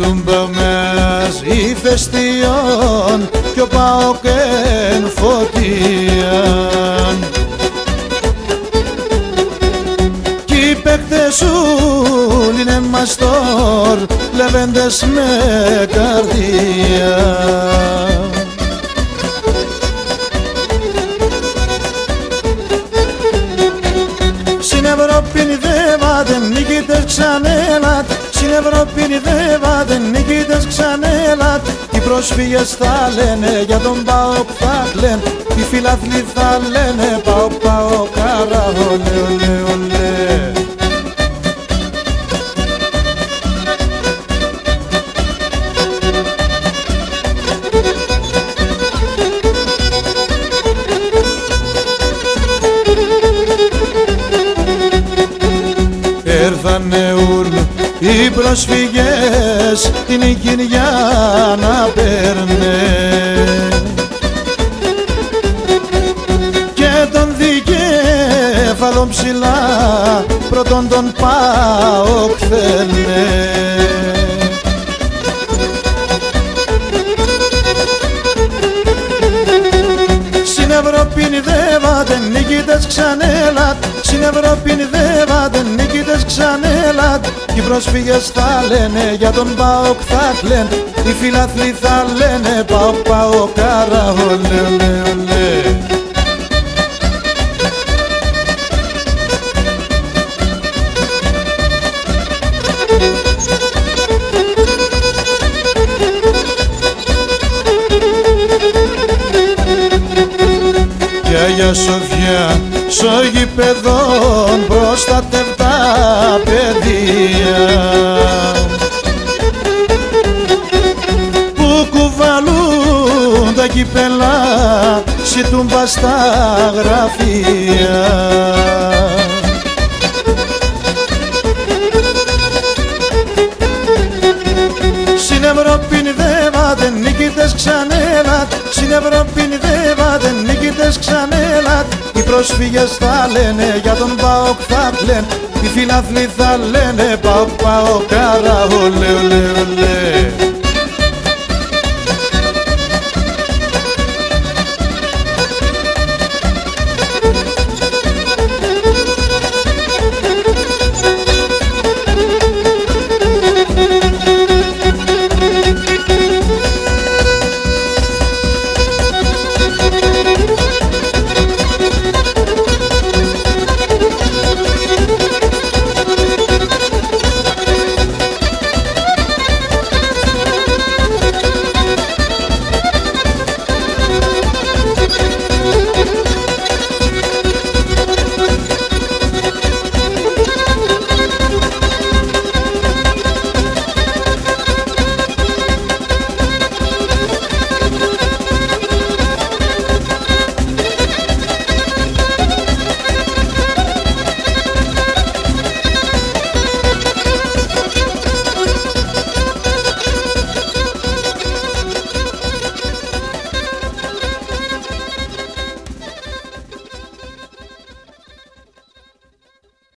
Τούμπαμες ηφαιστειών κι ο ΠΑΟΚ εν φωτίαν. Κι οι παίκτες ούλοι είναι μαστόρ, λεβέντες με καρδία. Στην Ευρώπη νηδεύατε νικητές ξανέλα, στην Ευρώπη νηδεύατε νικητές ξανέλα. Οι πρόσφυγες θα λένε για τον ΠΑΟΚ θα κλαιν, οι φιλαθλοί θα λένε ΠΑΟΚ ΠΑΟΚ άρα ολέ ολέ ολέ. Έρθανε ουρλ οι πρόσφυγες την νίκη για να παίρνε και τον δικέφαλον ψηλά πρώτον τον ΠΑΟΚ θέλνε. Στην Ευρώπη νηδεύατε νικητές ξανέλα, στην Ευρώπη νηδεύατε νικητές ξανέλα. Οι πρόσφυγες θα λένε για τον ΠΑΟΚ θα κλαιν, οι φιλαθλοί θα λένε ΠΑΟΚ ΠΑΟΚ άρα ολέ ολέ ολέ. Κι Αγία Σοφιά στο γηπεδόν προστατευτά παιδεία που κουβαλούν τα κυπέλα σιτούμπα στα γραφεία. Στην Ευρώπη νηδεύατε νικητές ξανέλα, στην Ευρώπη νηδεύατε νικητές ξανέλα. Οι πρόσφυγες θα λένε για τον ΠΑΟΚ θα κλαιν, οι φιλαθλοί θα λένε ΠΑΟΚ ΠΑΟΚ άρα ολέ ολέ ολέ.